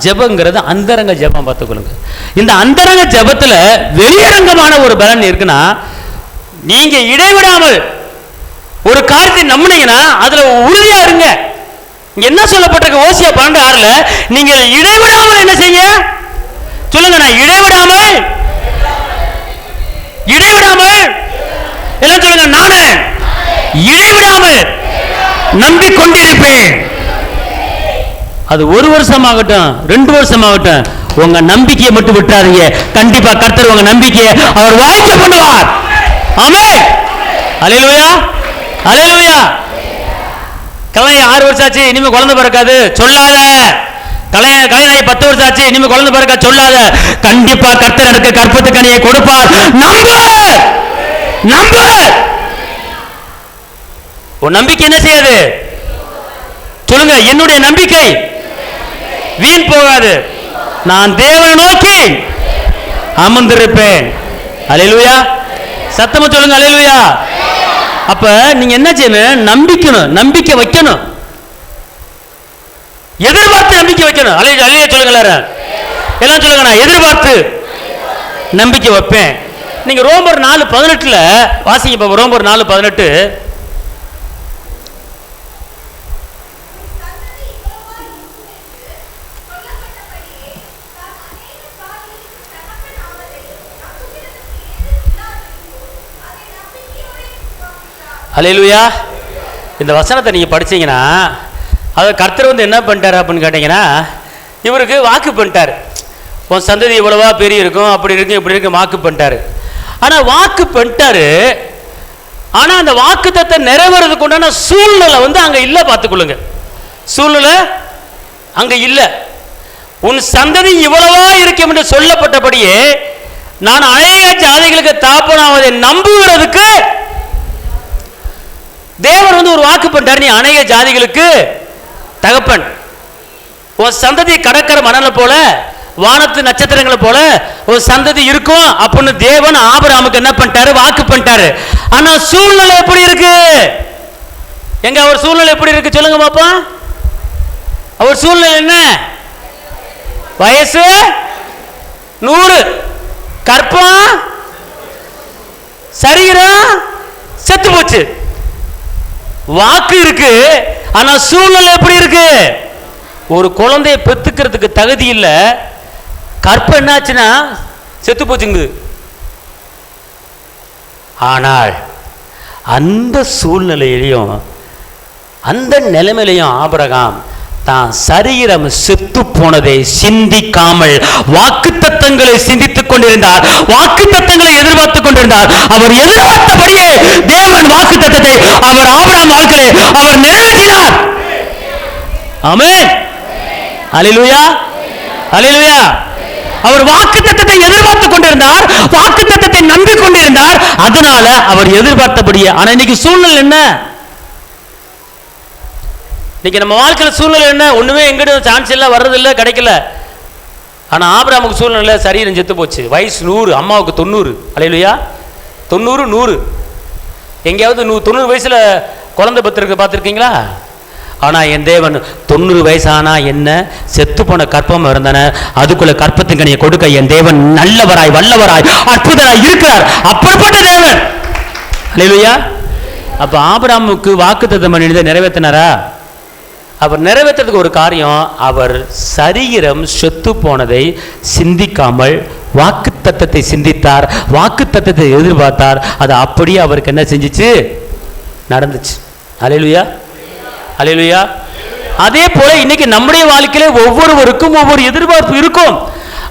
ஜெபங்கிறது அந்தரங்க ஜெபம் பார்த்துக்கொள்ளுங்க. இந்த அந்தரங்க ஜெபத்துல வெளியரங்கமான ஒரு பலன் இருக்குன்னா, நீங்க இடைவிடாமல் ஒரு காரியத்தை நம்பினீங்கன்னா அதுல உறுதியா இருங்க. என்ன சொல்லப்பட்டிருக்கு? ஓசியா 12:6 நீங்கள் இடைவிடாமல் என்ன செய்ய சொல்லுங்க. நான் இடைவிடாமல் எல்லாம் சொல்லுங்க. நானே இடைவிடாமல் நம்பிக்கொண்டிருப்பேன். அது 1 வருஷமாகட்டும் 2 வருஷமாகட்டும், உங்க நம்பிக்கையை மட்டும் விட்டாதீங்க. கண்டிப்பா கர்த்தர் உங்க நம்பிக்கையை அவர் வாய்க்க பண்ணுவார். ஆமென். அல்லேலூயா, அல்லேலூயா. கல்யாணம் 6 வருஷம் ஆச்சு, இனிமே குழந்தை பிறக்காது சொல்லாத. கல்யாணம் 10 வருஷம் ஆச்சு, இனிமே குழந்தை பிறக்க சொல்லாத. கண்டிப்பா கர்த்தர் எனக்கு கற்பத்து கனியை கொடுப்பார். நம்பு, நம்பு. உன் நம்பிக்கை என்ன செய்யாது சொல்லுங்க. என்னுடைய நம்பிக்கை வீண் போகாது. நான் தேவனை நோக்கி அமர்ந்திருப்பேன். அல்லேலூயா. சத்தமா சொல்லுங்க. அல்லேலூயா. அப்ப நீங்க என்ன செய்யணும்? நம்பிக்கணும், நம்பிக்கை வைக்கணும், எதிர்பார்த்து நம்பிக்கை வைக்கணும். அல்லேலூயா சொல்லுங்க. எல்லாம் சொல்லுங்க. நான் எதிர்பார்த்து நம்பிக்கை வைப்பேன். நீங்க ரோமர் 4:18 வாசிங்க. ரோமர் 4:18 அல்லேலூயா. இந்த வசனத்தை நீங்க படிச்சீங்கன்னா, அதை கர்த்தர் வந்து என்ன பண்ணிட்டாரு அப்படின்னு கேட்டீங்கன்னா, இவருக்கு வாக்கு பண்ணிட்டாரு. உன் சந்ததி இவ்வளவா பெரிய இருக்கும், அப்படி இருக்கு, இப்படி இருக்கு, வாக்கு பண்ணிட்டாரு. ஆனா வாக்கு பண்ணிட்டாரு. ஆனா அந்த வாக்கு தத்தை நிறைவேறதுக்கு உண்டான சூழ்நிலை வந்து அங்க இல்ல. பார்த்துக்கொள்ளுங்க. சூழ்நிலை அங்க இல்ல. உன் சந்ததி இவ்வளவா இருக்கும் என்று சொல்லப்பட்டபடியே நான் அநேக ஜாதிகளுக்கு தாப்பனாவதை நம்புகிறதுக்கு தேவன் வந்து ஒரு வாக்கு பண்ணிட்டார். நீ அநேக ஜாதிகளுக்கு தகப்பன். உன் சந்ததி கடற்கரை மணலை போல, வானத்து நட்சத்திரங்களை போல ஒரு சந்ததி இருக்கும் அப்படின்னு தேவன் ஆபிரகாமுக்கு என்ன பண்ணிட்டாரு? வாக்கு பண்ணிட்டாரு. ஆனா சூழ்நிலை எப்படி இருக்கு? எங்க அவர் சூழ்நிலை எப்படி இருக்கு சொல்லுங்க பாப்பா. அவர் சூழ்நிலை என்ன? வயசு 100, கற்பம், சரீரம் செத்து போச்சு. வாக்கு இருக்கு, ஆனா சூழ்நிலை எப்படி இருக்கு? ஒரு குழந்தைய பெத்துக்கிறதுக்கு தகுதி இல்ல. கற்பம் என்னாச்சுன்னா செத்து போச்சுங்க. ஆனால் அந்த சூழ்நிலையிலையும் அந்த நிலைமையிலையும் ஆபிரகாம் தான் சரீரம் செத்து போனதை சிந்திக்காமல் வாக்குத்தத்தங்களை சிந்தித்துக் கொண்டிருந்தார். வாக்குத்தத்தங்களை எதிர்பார்த்துக் கொண்டிருந்தார். அவர் எதிர்பார்த்தபடியே தேவன் வாக்குத்தத்தத்தை அவர் ஆபிரகாம் வாழ்க்கையிலே அவர் நிறைவேற்றினார். ஆமென். அல்லேலூயா, அல்லேலூயா. அவர் வாக்குத்தத்தத்தை எதிர்பார்த்துக் கொண்டிருந்தார், வாக்குத்தத்தத்தை நம்பிக்கொண்டிருந்தார். அதனால அவர் எதிர்பார்த்தபடியே. ஆனா இன்னைக்கு சூழ்நிலை என்ன? இன்னைக்கு நம்ம வாழ்க்கையில் சூழ்நிலை என்ன? ஒண்ணுமே எங்கிட்ட சான்ஸ் இல்லை, வர்றதில்லை, கிடைக்கல. ஆனா ஆபிரகாமுக்கு சூழ்நிலை சரீரம் செத்து போச்சு. வயசு 100, அம்மாவுக்கு 90. அல்லேலூயா. 90, 100. எங்கேயாவது 90 வயசுல குழந்தை பார்த்துருக்கீங்களா? ஆனா என் தேவன் 90 வயசானா என்ன, செத்து போன கற்பம் இருந்தன, அதுக்குள்ள கற்பத்தின் கனியை கொடுக்க என் தேவன் நல்லவராய் வல்லவராய் அற்புதராய் இருக்கிறார். அப்படிப்பட்ட தேவன். அல்லேலூயா. அப்ப ஆபிரகாமுக்கு வாக்குத்தத்தம் பண்ணியதை நிறைவேற்றினாரா? அவர் நிறைவேற்றதுக்கு ஒரு காரியம், அவர் சரீரம் செத்து போனதை சிந்திக்காமல் வாக்குத்தத்தத்தை சிந்தித்தார், வாக்குத்தத்தத்தை எதிர்பார்த்தார். அது அப்படியே அவருக்கு என்ன செஞ்சிச்சு? நடந்துச்சு. அல்லேலூயா, அல்லேலூயா. அதே போல இன்னைக்கு நம்முடைய வாழ்க்கையில ஒவ்வொருவருக்கும் ஒவ்வொரு எதிர்பார்ப்பு இருக்கும்.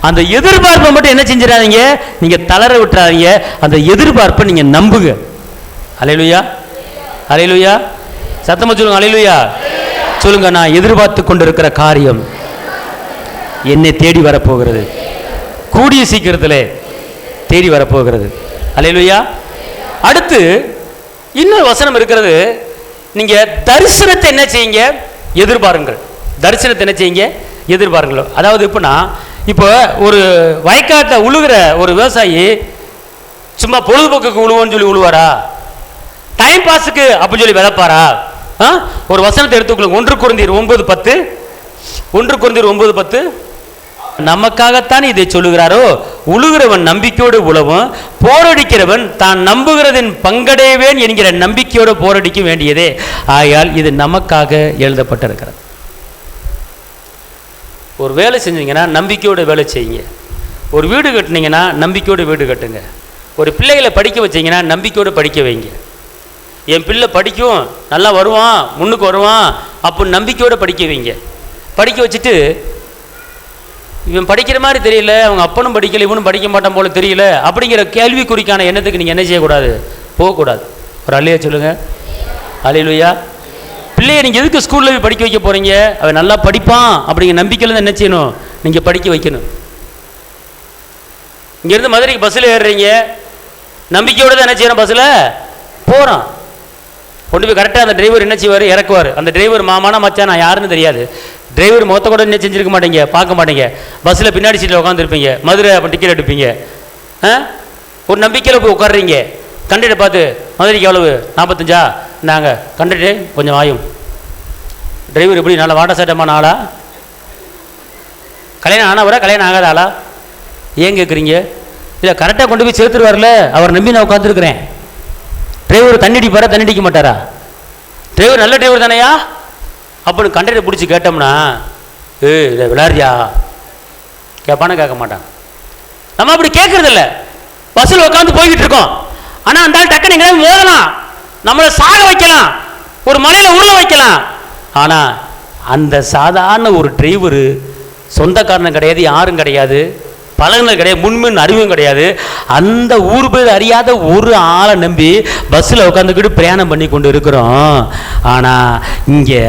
அந்த எதிர்பார்ப்பை மட்டும் என்ன செஞ்சிடாதீங்க, நீங்க தளர விட்டுறாதீங்க. அந்த எதிர்பார்ப்பை நீங்க நம்புங்க. அல்லேலூயா, அல்லேலூயா. சத்தமா சொல்லுங்க. அல்லேலூயா சொல்லுங்க. நான் எதிர்பார்த்து கொண்டிருக்கிற காரியம் என்னை தேடி வரப்போகிறது, கூடிய சீக்கிரத்தில் தேடி வரப்போகிறது. அல்லேலூயா. அடுத்து இன்னொரு வசனம் இருக்கிறது. நீங்க தரிசனத்தை என்ன செய்யுங்க? எதிர்பாருங்கள். தரிசனத்தை என்ன செய்யுங்க? எதிர்பாருங்கள். அதாவது எப்படின்னா, இப்போ ஒரு வயக்காட்டில் உழுகிற ஒரு விவசாயி சும்மா பொழுதுபோக்குக்கு உழுவோன்னு சொல்லி உழுவாரா? டைம் பாஸுக்கு அப்படின்னு சொல்லி விதைப்பாரா? ஒரு வசனத்தை எடுத்துக்கொள்ளுங்க. 1 கொரிந்தியர் 9:10. 1 கொரிந்தியர் 9:10. நமக்காகத்தான் இதை சொல்லுகிறாரோ, உழுகிறவன் நம்பிக்கையோடு உழவும், போரடிக்கிறவன் தான் நம்புகிறதின் பங்கடைவேன் என்கிற நம்பிக்கையோடு போரடிக்க வேண்டியதே. ஆகையால் இது நமக்காக எழுதப்பட்டிருக்கிறது. ஒரு வேலை செஞ்சீங்கன்னா நம்பிக்கையோட வேலை செய்யுங்க. ஒரு வீடு கட்டினீங்கன்னா நம்பிக்கையோடு வீடு கட்டுங்க. ஒரு பிள்ளைகளை படிக்க வச்சிங்கன்னா நம்பிக்கையோடு படிக்க வைங்க. என் பிள்ளை படிக்கும், நல்லா வருவான், முன்னுக்கு வருவான் அப்படின்னு நம்பிக்கையோடு படிக்க வைங்க. படிக்க வச்சுட்டு இவன் படிக்கிற மாதிரி தெரியல, அவங்க அப்பனும் படிக்கல, இவனும் படிக்க மாட்டான் போல தெரியல அப்படிங்கிற கேள்விக்குறிக்கான எண்ணத்துக்கு நீங்கள் என்ன செய்யக்கூடாது? போகக்கூடாது. ஒரு அல்லையா சொல்லுங்கள். அல்லேலூயா. பிள்ளையை நீங்கள் எதுக்கு ஸ்கூலில் போய் படிக்க வைக்க போகிறீங்க? அவன் நல்லா படிப்பான் அப்படிங்கிற நம்பிக்கையில் தான் என்ன செய்யணும்? நீங்கள் படிக்க வைக்கணும். இங்கேருந்து மதுரைக்கு பஸ்ஸில் ஏறுறீங்க, நம்பிக்கையோடு தான் என்ன செய்யணும்? பஸ்ஸில் போகிறான். கொண்டு போய் கரெக்டாக அந்த டிரைவர் என்ன செய்வார்? இறக்குவார். அந்த டிரைவர் மாமானா மச்சான் நான் யாருன்னு தெரியாது. டிரைவர் மொத்த கூட என்ன செஞ்சுருக்க மாட்டீங்க, பார்க்க மாட்டீங்க. பஸ்ஸில் பின்னாடி சீட்டில் உட்காந்துருப்பீங்க, மதுரை அப்போ டிக்கெட் எடுப்பீங்க. ஒரு நம்பிக்கையில் போய் உட்காடுறீங்க. கண்டக்டரை பார்த்து மதுரைக்கு எவ்வளவு? 45. நாங்கள் கண்டக்டரே கொஞ்சம் வாயும். டிரைவர் எப்படி நல்லா வாட்ட சட்டமான ஆளா? கல்யாணம் ஆனவரா கல்யாணம் ஆகாத ஆளா? ஏன் கேட்குறீங்க? இல்லை கரெக்டாக கொண்டு போய் சேர்த்துருவார்ல, அவரை நம்பி நான் உட்காந்துருக்குறேன். டிரைவர் தண்ணி அடிப்பாரா? தண்ணி அடிக்க மாட்டாரா? டிரைவர் நல்ல டிரைவர் தானையா அப்படின்னு கண்டக்டரை பிடிச்சி கேட்டோம்னா, இதை விளாடுறியா கேட்பானு? கேட்க மாட்டான். நம்ம அப்படி கேட்கறதில்ல. பஸ்ஸில் உட்காந்து போய்கிட்டு இருக்கோம். ஆனால் அந்த ஆள் டக்குன்னு எங்கேயாவது மோதலாம், நம்மளை சாக வைக்கலாம், ஒரு மலையில் உருள வைக்கலாம். ஆனால் அந்த சாதாரண ஒரு டிரைவரு சொந்தக்காரனும் கிடையாது, யாரும் கிடையாது, பழகுனது கிடையாது, முன்மின் அறிவும் கிடையாது. அந்த ஊர் பேர் அறியாத ஒரு ஆளை நம்பி பஸ்ஸில் உட்காந்துக்கிட்டு பிரயாணம் பண்ணி கொண்டு இருக்கிறோம். ஆனால் இங்கே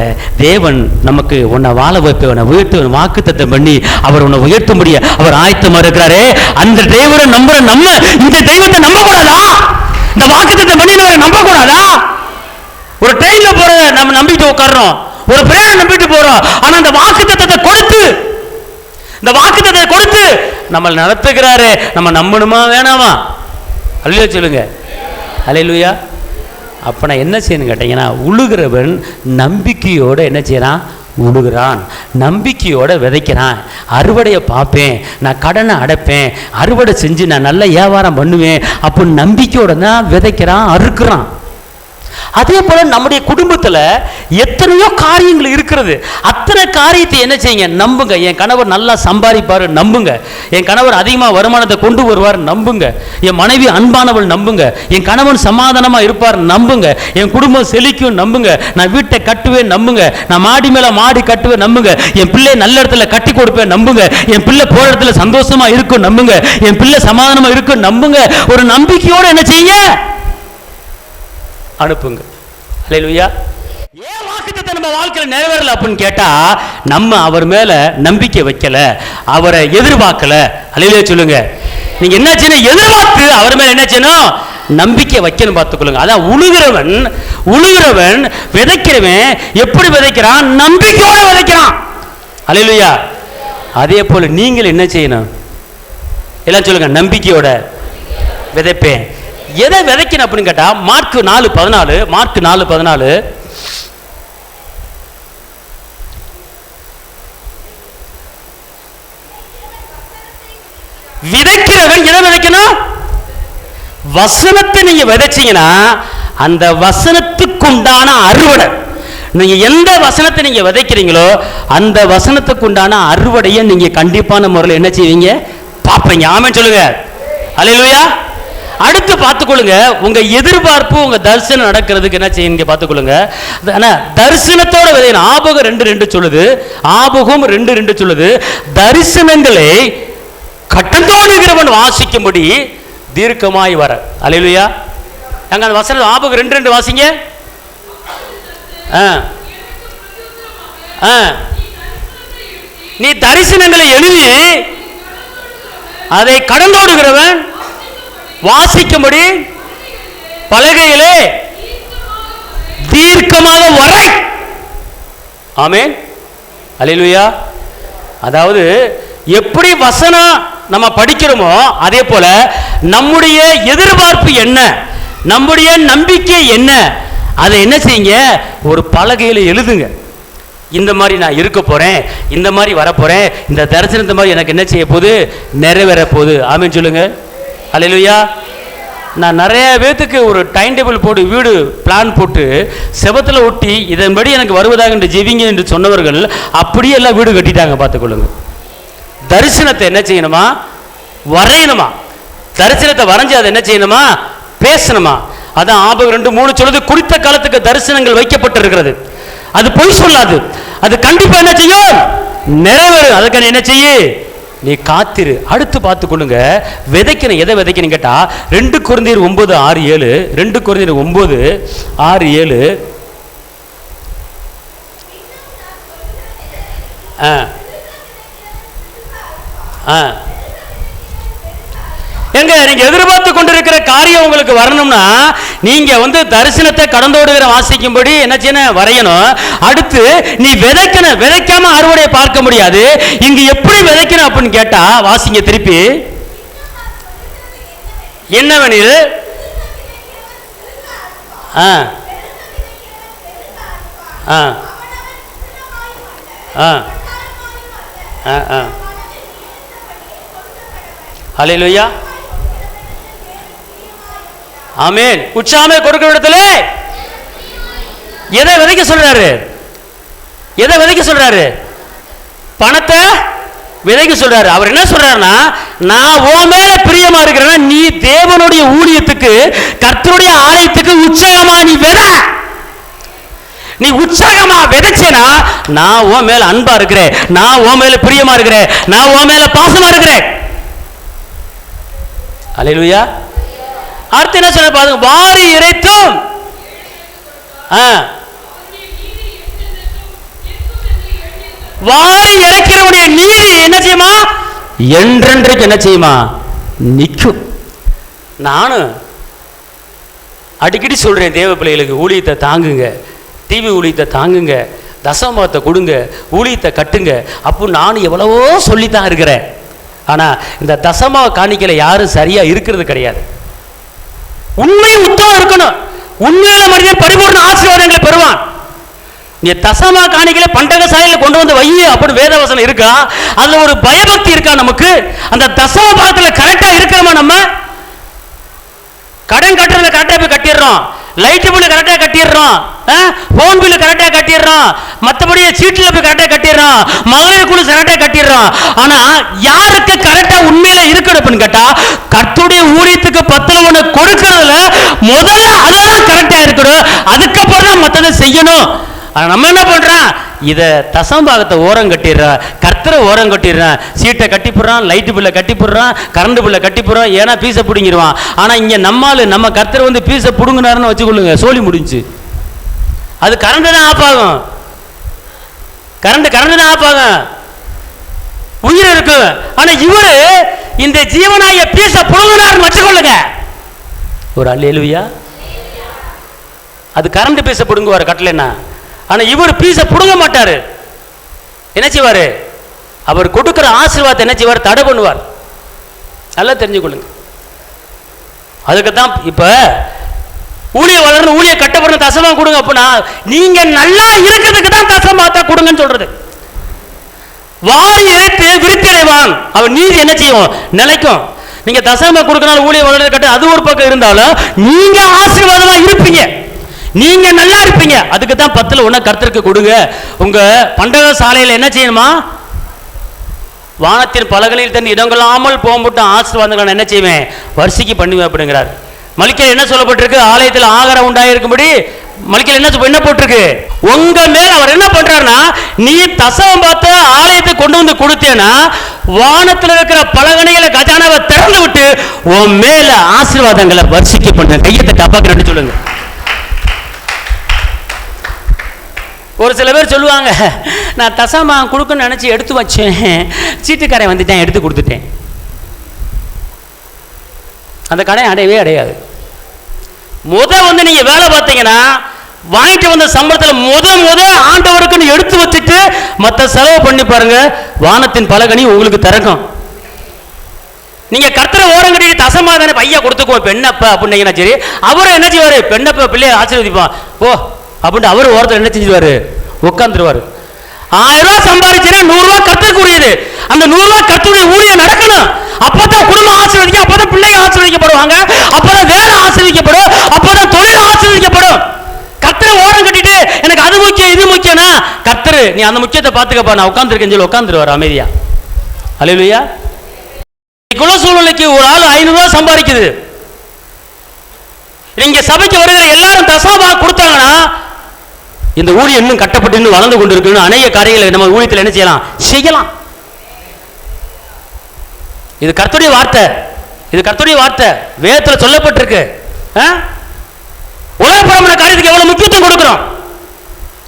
தேவன் நமக்கு உன்னை வாழ வைப்பவனை உயர்த்து வாக்குத்தத்தம் பண்ணி அவர் உன்னை உயர்த்த முடிய அவர் ஆயத்தமாக இருக்கிறாரே. அந்த டிரைவரை நம்புற நம்ம இந்த தெய்வத்தை நம்பக்கூடாதா? இந்த வாக்குத்தத்தம் பண்ணினவரை நம்பக்கூடாதா? ஒரு ட்ரெயினில் போகிறத நம்ம நம்பிட்டு உட்கார்றோம், ஒரு பிரயாணம் நம்பிட்டு போகிறோம். ஆனால் அந்த வாக்குத்தத்தத்தை கொடுத்து நம்மளை நடத்துகிறாரு, நம்ம நம்பணுமா வேணாமா? அல்லேலூயா சொல்லுங்க. அல்லேலூயா. அப்போ நான் என்ன செய்யணும் கேட்டீங்கன்னா, உழுகிறவன் நம்பிக்கையோடு என்ன செய்யறான்? உழுகிறான். நம்பிக்கையோடு விதைக்கிறான். அறுவடையை பார்ப்பேன், நான் கடனை அடைப்பேன், அறுவடை செஞ்சு நான் நல்ல வியாபாரம் பண்ணுவேன் அப்படின்னு நம்பிக்கையோடு தான் விதைக்கிறான், அறுக்கிறான். அதே போல நம்முடைய குடும்பத்தில் எத்தனையோ காரியங்கள் இருக்கிறது. அத்தனை காரியத்தை என்ன செய்யுங்க? நம்புங்க. என் கணவர் நல்லா சம்பாதிப்பார், நம்புங்க. என் கணவர் அதிகமாக வருமானத்தை கொண்டு வருவார், நம்புங்க. என் மனைவி அன்பானவள், நம்புங்க. என் கணவன் சமாதானமாக இருப்பார், நம்புங்க. என் குடும்பம் செழிக்கும், நம்புங்க. நான் வீட்டை கட்டுவேன், நம்புங்க. நான் மாடி மேலே மாடி கட்டுவேன், நம்புங்க. என் பிள்ளை நல்ல இடத்துல கட்டி கொடுப்பேன், நம்புங்க. என் பிள்ளை போற இடத்துல சந்தோஷமா இருக்கும், நம்புங்க. என் பிள்ளை சமாதானமா இருக்கும், நம்புங்க. ஒரு நம்பிக்கையோடு என்ன செய்யுங்க? அனுப்புங்க. அல்லேலூயா. ஏன் வாக்குத்தத்தம் நம்ம வாழ்க்கையில் நிறைவேறல அப்படின்னு கேட்டா, நம்ம அவர் மேல நம்பிக்கை வைக்கல, அவரை எதிர்பார்க்கல. அல்லேலூயா சொல்லுங்க. நீங்க என்ன செய்யணும்? எதிர்பார்த்து அவர் மேல என்ன செய்யணும்? நம்பிக்கை வைக்கணும். பார்த்துக்கொள்ளுங்க. அதான் உழுகிறவன் விதைக்கிறவன் எப்படி விதைக்கிறான்? நம்பிக்கையோட விதைக்கிறான். அல்லேலூயா. அதே போல நீங்கள் என்ன செய்யணும்? எல்லாம் சொல்லுங்க. நம்பிக்கையோட விதைப்பேன். எதை விதைக்கணும் அப்படின்னு கேட்டா, மார்க் 4:14 விதைக்கிறவன் எதை விதைக்கணும்? வசனத்தை நீங்க விதைச்சீங்கன்னா அந்த வசனத்துக்குண்டான அறுவடை. நீங்க எந்த வசனத்தை நீங்க விதைக்கிறீங்களோ அந்த வசனத்துக்குண்டான அறுவடையை நீங்க கண்டிப்பான முறையில் என்ன செய்வீங்க? பார்ப்பீங்க. ஆமென் சொல்லுங்க. அல்லேலூயா. அடுத்து பார்த்துக்கொள்ளுங்க. உங்க எதிர்பார்ப்பு உங்க தரிசனம் நடக்கிறதுக்கு என்ன செய்யுங்க? பார்த்துக்கொள்ளுங்க. தரிசனத்தோட விதையணும். ஆபகம் 2:2 சொல்லுது. ஆபகம் 2:2 சொல்லுது, தரிசனங்களை கட்டந்தோடுகிறவன் வாசிக்கும்படி தீர்க்கமாய் வர. அல்லேலூயா. அங்க அந்த வசனம் ஆபகம் 2:2 வாசிங்க. நீ தரிசனங்களை எழுதி அதை கடந்தோடுகிறவன் வாசிக்கும்படி பலகையிலே தீர்க்கமாக வரை. ஆமென், அல்லேலூயா. அதாவது எப்படி வசனம் நம்ம படிக்கிறோமோ அதே போல நம்முடைய எதிர்பார்ப்பு என்ன, நம்முடைய நம்பிக்கை என்ன, அதை என்ன செய்யுங்க, ஒரு பலகையில் எழுதுங்க. இந்த மாதிரி நான் இருக்க போறேன், இந்த மாதிரி வரப்போறேன், இந்த தரிசனத்தை மாதிரி எனக்கு என்ன செய்ய போகுது, நிறைவேற போகுது. ஆமென் சொல்லுங்க. அல்லேலூயா. நான் நிறைய பேத்துக்கு ஒரு டைம் டேபிள் போட்டு வீடு பிளான் போட்டு செவத்தில் ஒட்டி இதன்படி எனக்கு வருவதாக என்று ஜெபிங்க என்று சொன்னவர்கள் அப்படியே எல்லாம் வீடு கட்டிட்டாங்க. பார்த்துக்கொள்ளுங்க. தரிசனத்தை என்ன செய்யணுமா, வரையணுமா. தரிசனத்தை வரைஞ்சி அதை என்ன செய்யணுமா, பேசணுமா. அதான் ஆபகம் 2:3 சொல்லுது, குறித்த காலத்துக்கு தரிசனங்கள் வைக்கப்பட்டிருக்கிறது. அது பொய் சொல்லாது, அது கண்டிப்பா என்ன செய்யும், நிறைவேறும். அதுக்கான என்ன செய்ய, நீ காத்திரு. அடுத்து பார்த்து கொள்ளுங்க, விதைக்கணும். எதை விதைக்கணும் கேட்டா 2 கொரிந்தியர் 9:6-7, 2 கொரிந்தியர் 9:6-7. எங்க நீங்க எதிர்பார்த்து கொண்டிருக்கிற காரியம் உங்களுக்கு வரணும்னா நீங்க தரிசனத்தை கடந்தோடுகிற வாசிக்கும்படி என்ன செய்யணும், வரையணும். அடுத்து நீ விதைக்கணும். விதைக்காம அறுவடையை பார்க்க முடியாது. இங்க எப்படி விதைக்கணும் அப்படின்னு கேட்டா வாசிங்க திருப்பி. என்னவெனில் ஹல்லேலூயா, ஆமென். உற்சாகமே கொடுக்கிற இடத்துல எதை விதைக்க சொல்றாரு, எதை விதைக்க சொல்றாரு, பணத்தை விதைக்க சொல்றாரு. அவர் என்ன சொல்றாருன்னா, நான் உன் மேல பிரியமா இருக்கிறேன்னா நீ தேவனுடைய ஊழியத்துக்கு, கர்த்தருடைய ஆலயத்துக்கு உற்சாகமா நீ விதை. நீ உற்சாகமா விதைச்சேனா நான் உன் மேல அன்பா இருக்கிறேன், நான் உன் மேல பிரியமா இருக்கிறேன், நான் உன் மேல பாசமா இருக்கிறேன். அல்லேலூயா. அடுத்து என்ன சொல்ற பாருங்க, வாரி இறைத்தும் வாரி இறைக்கிறவனுடைய நீதி என்ன செய்யுமா, என்றென்றைக்கு என்ன செய்யுமா, நிற்கும். நானும் அடிக்கடி சொல்றேன் தேவ பிள்ளைகளுக்கு, ஊழியத்தை தாங்குங்க, டிவி ஊழியத்தை தாங்குங்க, தசமத்தை கொடுங்க, ஊழியத்தை கட்டுங்க. அப்போ நான் எவ்வளவோ சொல்லித்தான் இருக்கிறேன். ஆனா இந்த தசம காணிக்கையில யாரும் சரியா இருக்கிறது கிடையாது. உண்மை உத்தமம் இருக்கணும். உண்மையில மனிதன் பரிபூர்ண ஆசீர்வாதங்களை பெறுவான். நீ தசம காணிக்கையில பண்டக சாலையில கொண்டு வந்து வைய அப்படி வேதவசனம் இருக்கா, அதுல ஒரு பயபக்தி இருக்கா நமக்கு? அந்த தசம பாகத்துல கரெக்டா இருக்கிறோமா? நம்ம கடன் கட்டுறதுல கரெக்டா போய் கட்டிடுறோம், லைட் பில்லு கரெக்டா கட்டிடுறோம், போன் பில்லு கரெக்டா கட்டிடுறோம், மற்றபடி சீட்டுல போய் கரெக்டா கட்டிடுறோம், மகளிர் குழு கரெக்டா கட்டிடுறோம். ஆனா யாருக்கு கரெக்டா உண்மையில இருக்கணும் அப்படின்னு கேட்டா, கர்த்தருடைய ஊழியத்துக்கு 10 கொடுக்கறதுல முதல்ல அதுதான் கரெக்டா இருக்கணும். அதுக்கப்புறம் தான் மற்றதை செய்யணும். நம்ம என்ன பண்றோம், இத தசம்பாகத்தை ஓரம் கட்டிடுறான், கர்த்தரை ஓரம் கட்டிடுறான், சீட்டை கட்டி போடுறான், லைட்டு பில்லை கட்டி போடுறான், கரண்ட் பில்லை கட்டி போடுறான், ஏன்னா பீஸை பிடுங்கிடுவான். ஆனா இங்க நம்ம கர்த்தரை பீஸை பிடுங்கினாருன்னு வச்சுக்கொள்ளுங்க, சோழி முடிஞ்சு. அது கரண்ட் தான் ஆஃப் ஆகும், கரண்ட் தான் ஆஃப் ஆகும், உயிர் இருக்கு. ஆனா இவரு இந்த ஜீவனாய பீஸை பிடுங்கினாருன்னு வச்சுக்கொள்ளுங்க. ஒரு அல்லேலூயா. அது கரண்ட் பீஸை பிடுங்குவார் கட்டலைன்னா. ஆனா இவர் பீஸை புடுங்க மாட்டாரு. என்ன செய்வாரு, அவர் கொடுக்கிற ஆசீர்வாதத்தை என்ன செய்வார், தடை பண்ணுவார். நல்லா தெரிஞ்சுக்கொள்ளுங்க. அதுக்குதான் இப்ப ஊழிய வளர்ந்து ஊழிய கட்டப்படுற தசமா கொடுங்க. அப்படின்னா நீங்க நல்லா இருக்கிறதுக்கு தான் தசமாத்தா கொடுங்கன்னு சொல்றது. வாரி இறைத்து விருத்திரைவான், அவர் நீதி என்ன செய்யும், நிலைக்கும். நீங்க தசமா கொடுக்கனால ஊழிய வளர்ந்து கட்ட அது ஒரு பக்கம் இருந்தாலும் நீங்க ஆசீர்வாதமா இருப்பீங்க, நீங்க நல்லா இருப்பீங்க. அதுக்கு தான் 10 கர்த்தருக்கு கொடுங்க. உங்க பண்டக சாலையில் என்ன செய்யணுமா, வானத்தின் பலகையில் தன் இடங்களாமல் போகும்போது ஆசீர்வாதங்கள் என்ன செய்வேன், வரிசைக்கு பண்ணுவேன் அப்படிங்கிறார். மல்கியா என்ன சொல்லப்பட்டிருக்கு, ஆலயத்தில் ஆகாரம் உண்டாயிருக்கும்படி மல்கியா என்ன போட்டிருக்கு, உங்க மேல அவர் என்ன பண்றாருன்னா, நீ தசமம் பார்த்து ஆலயத்தை கொண்டு வந்து கொடுத்தேன்னா வானத்தில் இருக்கிற பலகணிகளை கஜானாவை திறந்து விட்டு உன் மேல ஆசீர்வாதங்களை வரிசைக்கு பண்ண. கையத்தை காப்பாற்ற சொல்லுங்க. ஒரு சில பேர் சொல்லுவாங்க, நான் தசமா கொடுக்கணும்னு நினைச்சு எடுத்து வச்சேன், சீட்டுக்காரன் வந்துட்டேன் எடுத்து கொடுத்துட்டேன். அந்த கடை அடையவே அடையாது. வந்து நீங்க வேலை பார்த்தீங்கன்னா வாங்கிட்டு வந்த சம்பளத்தில் ஆண்டவருக்குன்னு எடுத்து வச்சுட்டு மற்ற செலவு பண்ணி பாருங்க, வானத்தின் பலகனி உங்களுக்கு திறக்கும். நீங்க கர்த்தரை ஓரம் கட்டி தசமாதான பையா கொடுத்துக்குவோம் பெண்ணப்ப அப்படின்னா சரி, அவரும் என்ன செய்வாரு, பெண்ணப்ப பிள்ளைய ஆசீர்வதிப்பான் ஓ அப்படின்னு அவரு ஓரத்தில் என்ன செஞ்சுவாரு, உட்காந்துருவாரு. 1000 ரூபாய் சம்பாதிச்சுன்னா 100 ரூபாய் கர்த்தருக்குரியது. அந்த 100 ரூபாய் கர்த்தருடைய ஊழியம் நடக்கணும். அப்பதான் குடும்பம் ஆசீர்வதிக்கும், அப்பதான் பிள்ளைங்க ஆசீர்வதிக்கப்படுவாங்க, அப்பதான் வேலை ஆசீர்வதிக்கப்படும், அப்பதான் தொழில் ஆசீர்வதிக்கப்படும். கர்த்தரை ஓரம் கட்டிட்டு எனக்கு அது முக்கியம் இது முக்கியம்னா, கர்த்தரு நீ அந்த முக்கியத்தை பார்த்துக்கப்பா நான் உட்காந்துருக்கேன்னு சொல்லி உட்காந்துருவார் அமைதியா. அல்லேலூயா. குல சூழ்நிலைக்கு ஒரு ஆள் 500 ரூபாய் சம்பாதிக்குது. நீங்க சபைக்கு வருகிற எல்லாரும் தசமபாகம் கொடுத்தாங்கன்னா இந்த ஊழியம் இன்னும் கட்டப்பட்டு இன்னும் வளர்ந்து கொண்டு இருக்கு. அநேக காரியங்களை நம்ம ஊழியத்தில் என்ன செய்யலாம். இது கர்த்தருடைய வார்த்தை, இது கர்த்தருடைய வார்த்தை, வேதத்தில் சொல்லப்பட்டிருக்கு. உலகபரமான காரியத்துக்கு எவ்வளவு முக்கியத்துவம் கொடுக்கிறோம்,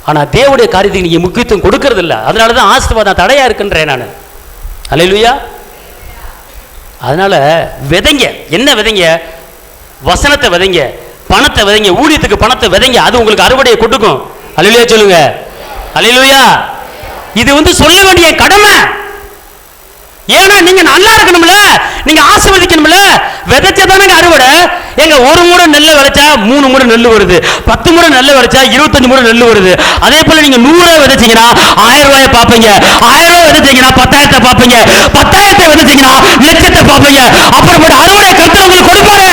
ஆனா தேவனுடைய காரியத்துக்கு நீங்க முக்கியத்துவம் கொடுக்கறது இல்லை. அதனாலதான் ஆசீர்வாதம் தடையா இருக்குன்றேன் நான். அல்லேலூயா. அதனால விதைங்க, என்ன விதைங்க, வசனத்தை விதைங்க, பணத்தை விதைங்க, ஊழியத்துக்கு பணத்தை விதைங்க, அது உங்களுக்கு அறுவடையை கொடுக்கும். அல்லேலூயா சொல்லுங்க. அல்லேலூயா. இது சொல்ல வேண்டிய கடமை. ஏன்னா நீங்க நல்லா இருக்கணும்ல, நீங்க ஆசீர்வதிக்கணும்ல. விதைச்சதானங்க அறுவடை. எங்க ஒரு முறை நெல்லை விளைச்சா 3 முறை நெல் வருது, 10 முறை நெல்லை விளைச்சா 25 முறை நெல் வருது. அதே போல நீங்க 100 விதைச்சீங்கன்னா 1000 ரூபாயை பார்ப்பீங்க, 1000 ரூபாய் விதைச்சீங்கன்னா 10,000 பார்ப்பீங்க, 10,000 விதைச்சீங்கன்னா லட்சத்தை பார்ப்பீங்க. அப்புறப்பட்ட அறுவடை கர்த்தர் உங்களுக்கு கொடுப்பாரு.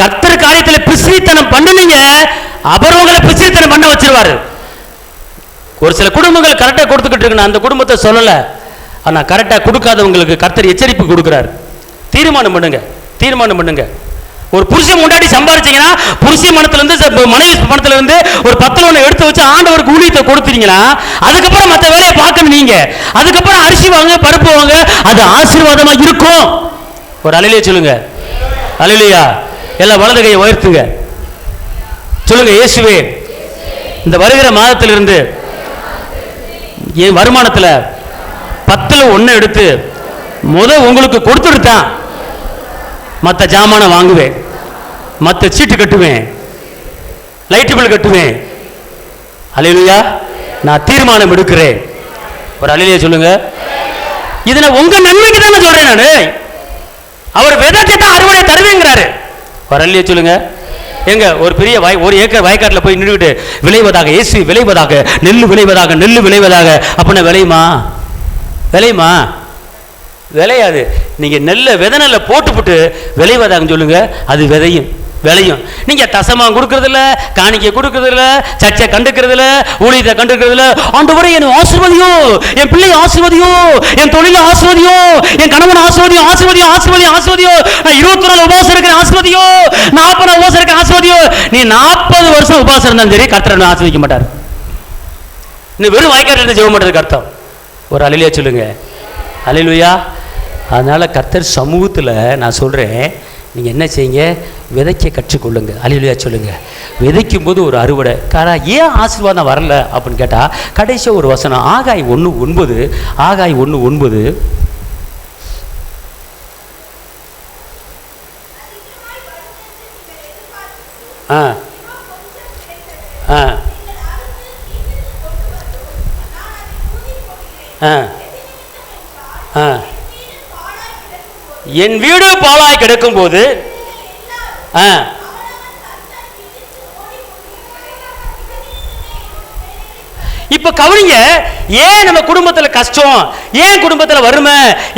கர்த்தர் காரியத்தில் பிசிறித்தனம் பண்ணுனீங்க, அப்புறம் உங்களை பிசிறித்தனம் பண்ண வச்சிருவாரு. ஒரு சில குடும்பங்கள் கரெக்டா கொடுத்துக்கிட்டு இருக்கு, அந்த குடும்பத்தை சொல்லல, ஆனா கரெக்டா கொடுக்காதவங்களுக்கு கர்த்தர் எச்சரிப்பு கொடுக்கிறார். தீர்மானம் பண்ணுங்க, தீர்மானம் பண்ணுங்க. ஒரு புருஷன் முன்னாடி சம்பாதிச்சீங்கன்னா புருஷன் மனத்துல இருந்து மனைவி பணத்துல இருந்து ஒரு 10 லோனை எடுத்து வச்சு ஆண்டவருக்கு ஊழியத்தை கொடுத்தீங்கன்னா அதுக்கப்புறம் மற்ற வேலையை பார்க்கணும் நீங்க. அதுக்கப்புறம் அரிசி வாங்க, பருப்பு வாங்க, அது ஆசீர்வாதமா இருக்கும். ஒரு அல்லேலூயா சொல்லுங்க. அல்லேலூயா. எல்லாம் வலது கையை உயர்த்துங்க, சொல்லுங்க இயேசுவே, இந்த வருகிற மாதத்திலிருந்து என் வருமானத்தில் 10ல் 1 எடுத்து உங்களுக்கு கொடுத்துட்டான், மற்ற ஜாமான வாங்குவேன், மற்ற சீட்டு கட்டுவேன், லைட் பில் கட்டுவேன். அல்லேலூயா. நான் தீர்மானம் எடுக்கிறேன். ஒரு அல்லேலூயா சொல்லுங்க. இதை உங்க நன்மைக்கு தானே சொல்றேன் நானு. அவர் விதைச்சு தான் அறுவடை தருவேங்கிறாரு. ஒரு அல்லேலூயா சொல்லுங்க. எங்க ஒரு பெரிய 1 ஏக்கர் வயக்காட்டில் போய் நின்றுட்டு விளைவதாக, இயேசு விளைவதாக, நெல் விளைவதாக, நெல் விளைவதாக அப்படின்னா விளையுமா? விளையுமா? விளையாது. நீங்க நெல்லை விதை நெல்லை போட்டு விளைவதாக சொல்லுங்க, அது விளையும். நீங்க தசமா கொடுக்கறது இல்ல, காணிக்கை கொடுக்கறது இல்ல, சர்ச்சை கண்டுக்கிறது இல்ல, ஊழியத்தை கண்டுக்கிறது இல்ல. ஆண்டவரே என்னை ஆசீர்வதியோ, என் பிள்ளை ஆசீர்வதியோ, என் தொழில ஆசீர்வதியோ, என் கணவன் ஆசீர்வதியோ, ஆசீர்வதியோ, ஆசீர்வதியோ, ஆசீர்வதியோ. நான் 24 உபவாசம் இருக்கிறேன், ஆசீர்வதியோ. 40 உபவாசம் இருக்கிறேன், ஆசீர்வதியோ. நீ 40 வருஷம் உபவாசம் இருந்தாலும் சரி கர்த்தர் ஆசீர்வதிக்க மாட்டார். நீ வெறும் வாய்க்காட்டு ஜெபம் பண்றதுக்கு அர்த்தம். ஒரு அல்லேலூயா சொல்லுங்க. அல்லேலூயா. அதனால கர்த்தர் சமூகத்தில் நான் சொல்றேன், நீங்க என்ன செய்யுங்க, விதைக்க கற்றுக்கொள்ளுங்க. அல்லேலூயா சொல்லுங்க. விதைக்கும் போது ஒரு அறுவடை. ஏன் ஆசீர்வாதம் வரல அப்படின்னு கேட்டா கடைசி ஒரு வசனம், ஆகாய் 1:9. ஆகாய் 1:9. என் வீடு பாழாய் கிடக்கும் போது இப்ப கவனிங்க, ஏன் நம்ம குடும்பத்துல கஷ்டம், ஏன் குடும்பத்துல வறுமை,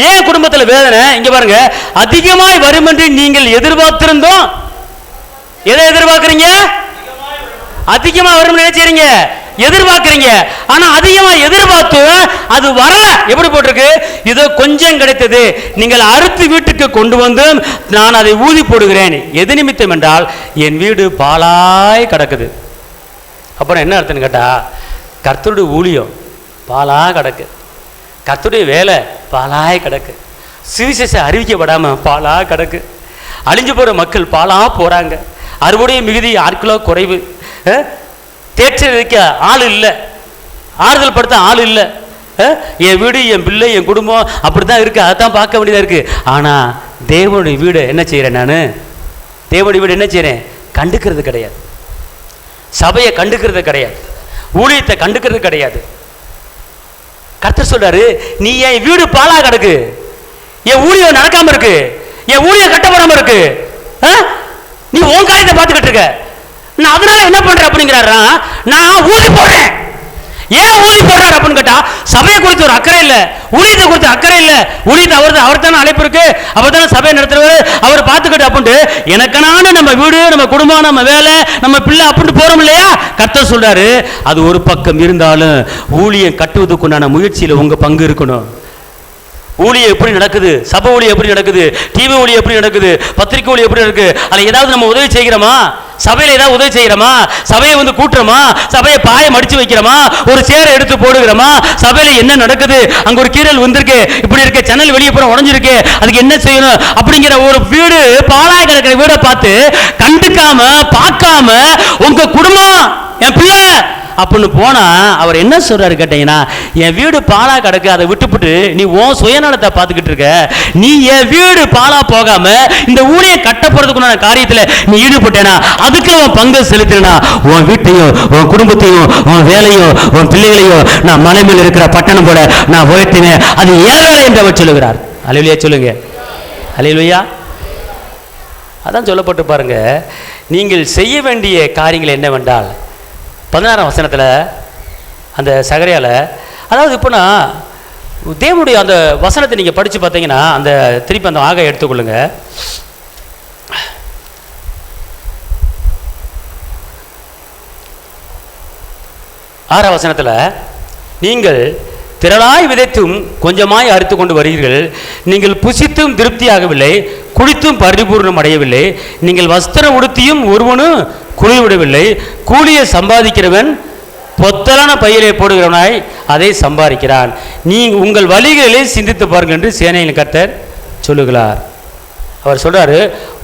ஏன் குடும்பத்துல வேதனை? இங்க பாருங்க, அதிகமாய் வரும் என்று நீங்கள் எதிர்பார்த்திருந்தோம். எதை எதிர்பார்க்கிறீங்க? அதிகமா வரும் நினைச்சீங்க, எதிர்பார்க்கிறீங்க. ஆனா அதிகமா எதிர்பார்த்து அது வரல. எப்படி போட்டிருக்கு? இதோ கொஞ்சம் கிடைத்தது, நீங்கள் அறுத்து வீட்டுக்கு கொண்டு வந்து நான் அதை ஊதி போடுகிறேன். எது நிமித்தம் என்றால் என் வீடு பாழாய் கிடக்குது. அப்புறம் என்ன அர்த்தம் கேட்டா, கர்த்தருடைய ஊழியம் பாழா கிடக்கு, கர்த்தருடைய வேலை பாழாய் கிடக்கு, சுவிசேஷம் அறிவிக்கப்படாம பாழா கிடக்கு, அழிஞ்சு போற மக்கள் பாழா போறாங்க, அறுவடைய மிகுதி ஆட்களோ குறைவு, தேற்ற ஆள் இல்லை, ஆறுதல் படுத்த ஆள் இல்லை. என் வீடு, என் பிள்ளை, என் குடும்பம் அப்படித்தான் இருக்கு, அதான் பார்க்க வேண்டியதா இருக்கு. ஆனா தேவனுடைய வீடு என்ன செய்யறேன் நான்? தேவனுடைய வீடு என்ன செய்யறேன்? கண்டுக்கிறது கிடையாது. சபையை கண்டுக்கிறது கிடையாது. ஊழியத்தை கண்டுக்கிறது கிடையாது. கர்த்தர் சொல்றாரு, நீ என் வீடு பாலா கிடக்கு, என் ஊழியம் நடக்காம இருக்கு, என் ஊழியம் கட்டப்படாம இருக்கு, நீ உன் காரியத்தை பார்த்துக்கிட்டு இருக்க, நான் அதனால என்ன பண்றேன் அப்படிங்கிறாரா, நான் ஊதி போடுறேன். ஏன் ஊதி போடுறாரு அப்படின்னு கேட்டா, சபையை குறித்து ஒரு அக்கறை இல்ல, ஊழியத்தை குறித்து அக்கறை இல்ல. ஊழியத்தை அவர் தானே அழைப்பு இருக்கு, அவர் தானே சபையை நடத்துறவர், அவர் பார்த்துக்கிட்டு அப்படின்ட்டு எனக்கனான நம்ம வீடு, நம்ம குடும்பம், நம்ம வேலை, நம்ம பிள்ளை அப்படின்ட்டு போறோம் இல்லையா. கர்த்தர் சொல்றாரு, அது ஒரு பக்கம் இருந்தாலும் ஊழியம் கட்டுவதற்குண்டான முயற்சியில் உங்க பங்கு இருக்கணும். ஊழியம் எப்படி நடக்குது, சபை ஊழியம் எப்படி நடக்குது, டிவி ஊழியம் எப்படி நடக்குது, பத்திரிக்கை ஊழியம் எப்படி நடக்குது, அதில் ஏதாவது நம்ம உதவி செய்கிறோமா? சபையில் ஏதாவது உதவி செய்கிறோமா? சபையை வந்து கூட்டுறோமா? சபையை பாயம் அடிச்சு வைக்கிறோமா? ஒரு சேரை எடுத்து போடுகிறோமா? சபையில் என்ன நடக்குது, அங்கே ஒரு கீரல் வந்திருக்கு, இப்படி இருக்க ஜன்னல் வெளியே போற உடஞ்சிருக்கு, அதுக்கு என்ன செய்யணும் அப்படிங்கிற ஒரு வீடு பாழாய் கிடக்கிற வீடை பார்த்து கண்டுக்காம பார்க்காம உங்க குடும்பம், என் பிள்ளை அப்படின்னு போனா அவர் என்ன சொல்றாரு கேட்டீங்கன்னா, என் வீடு பாலா கிடக்கு, அதை விட்டுப்புட்டு நீ உன் சுயநலத்தை பார்த்துக்கிட்டு இருக்க, நீ என் வீடு பாலா போகாம இந்த ஊழியை கட்டப்படுறதுக்குள்ள காரியத்தில் நீ ஈடுபட்டேனா, அதுக்கு உன் பங்கு செலுத்தினா, உன் வீட்டையும் உன் குடும்பத்தையும் உன் வேலையும் உன் பிள்ளைகளையும் நான் மலை மேல் இருக்கிற பட்டணம் போல நான் உயர்த்தினேன், அது ஏன் வேலை என்று அவர் சொல்லுகிறார். அல்லேலூயா சொல்லுங்க, அல்லேலூயா. அதான் சொல்லப்பட்டு பாருங்க, நீங்கள் செய்ய வேண்டிய காரியங்கள் என்னவென்றால் 16ஆம் வசனத்தில் அந்த சகரியால, அதாவது இப்போ நான் தேவனுடைய அந்த வசனத்தை நீங்கள் படித்து பார்த்தீங்கன்னா, அந்த திருப்பி அந்த ஆக எடுத்துக்கொள்ளுங்க. 6ஆம் வசனத்தில், நீங்கள் திரளாய் விதைத்தும் கொஞ்சமாய் அறுத்து கொண்டு வருகிறீர்கள், நீங்கள் புசித்தும் திருப்தியாகவில்லை, குடித்தும் பரிபூர்ணம் அடையவில்லை, நீங்கள் வஸ்திரம் உடுத்தியும் ஒருவனும் குளிர்விடவில்லை, கூலியை சம்பாதிக்கிறவன் பொத்தலான பையிலே போடுகிறவனாய் அதை சம்பாதிக்கிறான், நீ உங்கள் வழிகளிலே சிந்தித்து பாருங்கள் என்று சேனையின் கர்த்தர் சொல்லுகிறார். அவர் சொல்றாரு,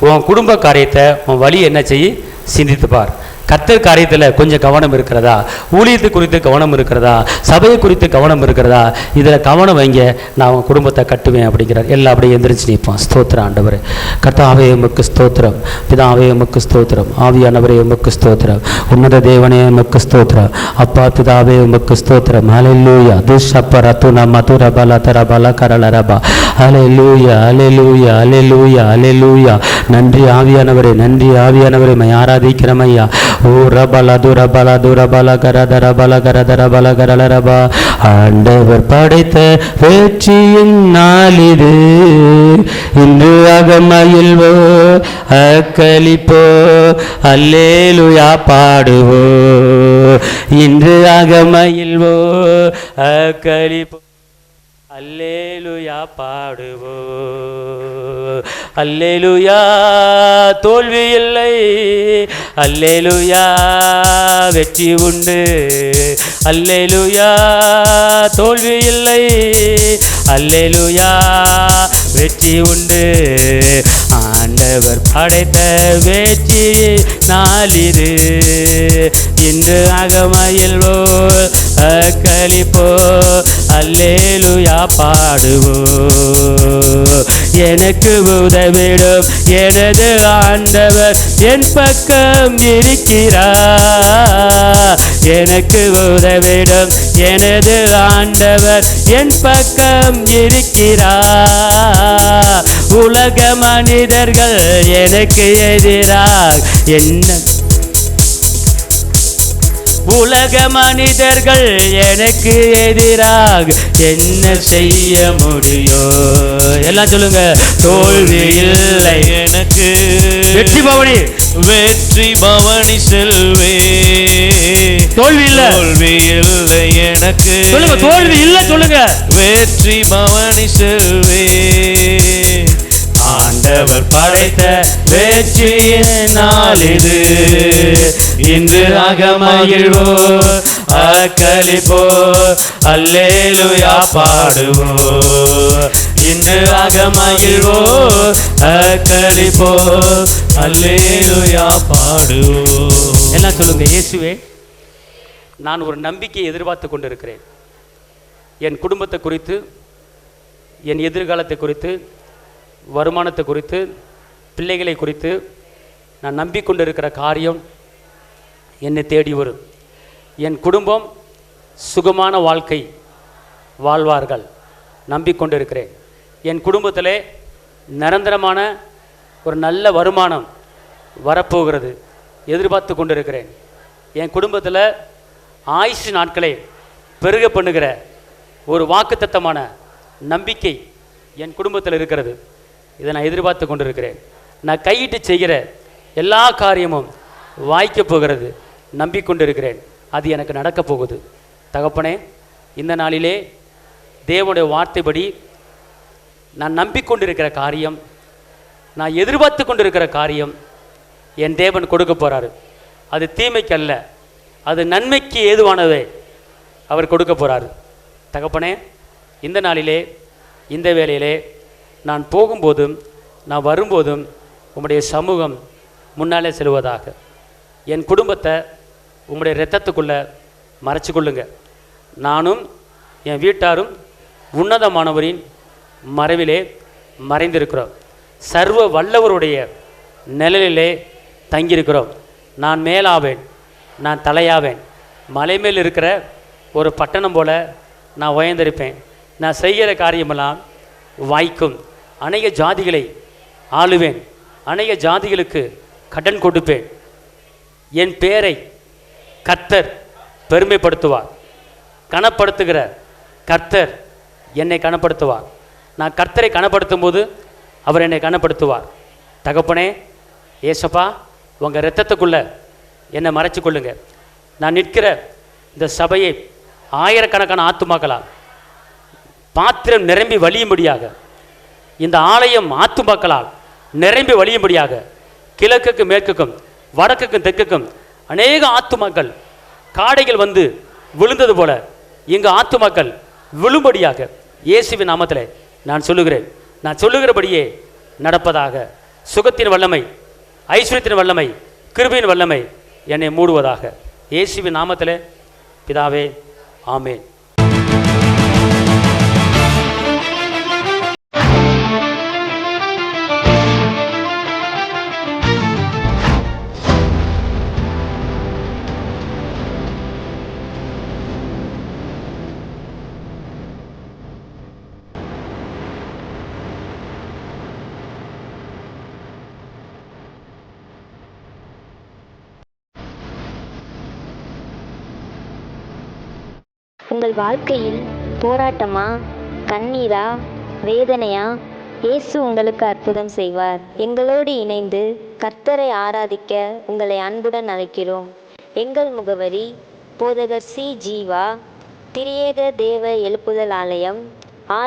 உன் குடும்ப காரியத்தை உன் வழி என்ன செய்ய சிந்தித்து பார். கர்த்தர் காரியத்தில் கொஞ்சம் கவனம் இருக்கிறதா, ஊழியத்தை குறித்து கவனம் இருக்கிறதா, சபையை குறித்து கவனம் இருக்கிறதா, இதில் கவனம் வைங்க, நான் அவங்க குடும்பத்தை கட்டுவேன் அப்படிங்கிறார். எல்லாம் அப்படியே எந்திரிச்சு நிற்போம். ஸ்தோத்திரம் ஆண்டவரே, கர்த்தாவே உமக்கு ஸ்தோத்திரம், பிதாவே உமக்கு ஸ்தோத்திரம், ஆவியானவரே உமக்கு ஸ்தோத்திரம், உன்னத தேவனே உமக்கு ஸ்தோத்திரம், அப்பா பிதாவே உமக்கு ஸ்தோத்திரம். ஹல்லேலூயா. துஷப்பரதுன மதுர பல தர பல கரலரபா. ஹல்லேலூயா, ஹல்லேலூயா, ஹல்லேலூயா, ஹல்லேலூயா. நன்றி ஆவியானவரே, நன்றி ஆவியானவரே, மை ஆராதிக்கிறோம் ஐயா. ஓ ரபல துரபல துரபல கரதர பல கரதர பல கரலரபா. ஆண்டவர் படைத்த வெற்றியின் நாளிது, இன்று அகமகிழ்வோ அக்களிப்போ அல்லேலூயா பாடுவோ, இன்று அகமகிழ்வோ அக்களிப்போ அல்லேலூயா பாடுவோ. அல்லேலூயா தோல்வி இல்லை, அல்லேலூயா வெற்றி உண்டு, அல்லேலூயா தோல்வி இல்லை, அல்லேலூயா வெற்றி உண்டு. ஆண்டவர் படைத்த வெற்றி நாளிது, இன்று அகமகிழ்வோ அக்களிப்போ அல்லேலூயா பாடுவோ. எனக்கு உதவிடும் எனது ஆண்டவர் என் பக்கம் இருக்கிறார், எனக்கு உதவிடும் எனது ஆண்டவர் என் பக்கம் இருக்கிறார். உலக மனிதர்கள் எனக்கு எதிராக என்ன, உலக மனிதர்கள் எனக்கு எதிராக என்ன செய்ய முடியும்? எல்லாம் சொல்லுங்க. தோல்வி இல்லை எனக்கு, வெற்றி பவனி, வெற்றி பவனி செல்வே. தோல்வி இல்லை, தோல்வி இல்லை எனக்கு, சொல்லுங்க. தோல்வி இல்லை சொல்லுங்க. வெற்றி பவனி செல்வே. ஆண்டவர் படைத்த வெற்றியின் நாளிது, இன்று அகமகிழ்வோ அக்களிப்போ அல்லேலூயா பாடுவோ, இன்று அகமகிழ்வோ அக்களிப்போ அல்லேலூயா பாடுவோ. எல்லாம் சொல்லுங்க. இயேசுவே, நான் ஒரு நம்பிக்கையை எதிர்பார்த்து கொண்டிருக்கிறேன். என் குடும்பத்தை குறித்து, என் எதிர்காலத்தை குறித்து, வருமானத்தை குறித்து, பிள்ளைகளை குறித்து, நான் நம்பிக்கொண்டு இருக்கிற காரியம் என்னை தேடி வரும். என் குடும்பம் சுகமான வாழ்க்கை வாழ்வார்கள் நம்பிக்கொண்டு இருக்கிறேன். என் குடும்பத்திலே நிரந்தரமான ஒரு நல்ல வருமானம் வரப்போகிறது எதிர்பார்த்து கொண்டு இருக்கிறேன். என் குடும்பத்தில் ஆயுசு நாட்களை பெருக பண்ணுகிற ஒரு வாக்குத்தத்தமான நம்பிக்கை என் குடும்பத்தில் இருக்கிறது. இதை நான் எதிர்பார்த்து கொண்டு இருக்கிறேன். நான் கையிட்டு செய்கிற எல்லா காரியமும் வாய்க்கப் போகிறது நம்பிக்கொண்டு இருக்கிறேன். அது எனக்கு நடக்கப் போகுது. தகப்பனே, இந்த நாளிலே தேவனுடைய வார்த்தைப்படி நான் நம்பிக்கொண்டிருக்கிற காரியம், நான் எதிர்பார்த்து கொண்டிருக்கிற காரியம் என் தேவன் கொடுக்க போகிறாரு. அது தீமைக்கு அல்ல, அது நன்மைக்கு ஏதுவானதை அவர் கொடுக்க போகிறாரு. தகப்பனே, இந்த நாளிலே இந்த வேளையிலே நான் போகும்போதும் நான் வரும்போதும் உம்முடைய சமூகம் முன்னாலே செல்வதாக. என் குடும்பத்தை உம்முடைய இரத்தத்துக்குள்ளே மறைச்சி கொள்ளுங்க. நானும் என் வீட்டாரும் உன்னதமானவரின் மறைவிலே மறைந்திருக்கிறோம். சர்வ வல்லவருடைய நிழலிலே தங்கியிருக்கிறோம். நான் மேலாவேன், நான் தலையாவேன். மலை மேல் இருக்கிற ஒரு பட்டணம் போல நான் உயர்ந்திருப்பேன். நான் செய்கிற காரியமெல்லாம் வாய்க்கும். அநேக ஜாதிகளை ஆளுவேன், அநேக ஜாதிகளுக்கு கடன் கொடுப்பேன். என் பேரை கர்த்தர் பெருமைப்படுத்துவார். கனப்படுத்துகிற கர்த்தர் என்னை கனப்படுத்துவார். நான் கர்த்தரை கனப்படுத்தும் போது அவர் என்னை கனப்படுத்துவார். தகப்பனே, ஏசப்பா, உங்கள் இரத்தத்துக்குள்ளே என்னை மறைச்சி கொள்ளுங்க. நான் நிற்கிற இந்த சபையை ஆயிரக்கணக்கான ஆத்துமாக்களால் பாத்திரம் நிரம்பி வழியும்படியாக, இந்த ஆலயம் ஆத்துமாக்களால் நிரம்பி வழியும்படியாக, கிழக்குக்கும் மேற்குக்கும் வடக்குக்கும் தெற்குக்கும் அநேக ஆத்துமாக்கள் காடைகள் வந்து விழுந்தது போல இங்கு ஆத்துமாக்கள் விழும்படியாக இயேசுவின் நாமத்தில் நான் சொல்லுகிறேன். நான் சொல்லுகிறபடியே நடப்பதாக. சுகத்தின் வல்லமை, ஐஸ்வர்யத்தின் வல்லமை, கிருபையின் வல்லமை என்னை மூடுவதாக. இயேசுவின் நாமத்தில் பிதாவே, ஆமேன். உங்கள் வாழ்க்கையில் போராட்டமா, கண்ணீரா, வேதனையா? இயேசு உங்களுக்கு அற்புதம் செய்வார். எங்களோடு இணைந்து கர்த்தரை ஆராதிக்க உங்களை அன்புடன் அழைக்கிறோம். எங்கள் முகவரி: போதகர் சி. ஜீவா, திரியேக தேவ எழுப்புதல் ஆலயம்,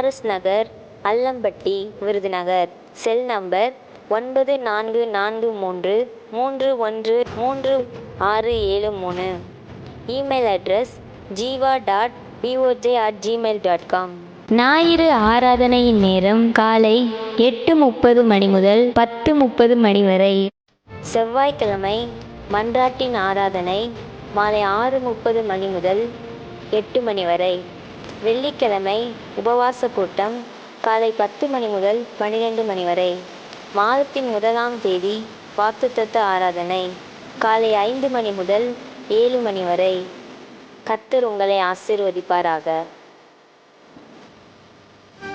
RS Nagar, Allampatti, Virudhunagar. Cell number 9443313673. Email address jiva.poj@gmail.com. ஞாயிறு ஆராதனையின் நேரம் காலை 8:30 மணி முதல் 10:30 மணி வரை. செவ்வாய்க்கிழமை மன்றாட்டின் ஆராதனை மாலை 6:30 மணி முதல் 8 மணி வரை. வெள்ளிக்கிழமை உபவாச கூட்டம் காலை 10 மணி முதல் 12 மணி வரை. மாதத்தின் 1ஆம் தேதி வாக்குத்தத்த ஆராதனை காலை 5 மணி முதல் 7 மணி வரை. கர்த்தர் உங்களை ஆசீர்வதிப்பாராக.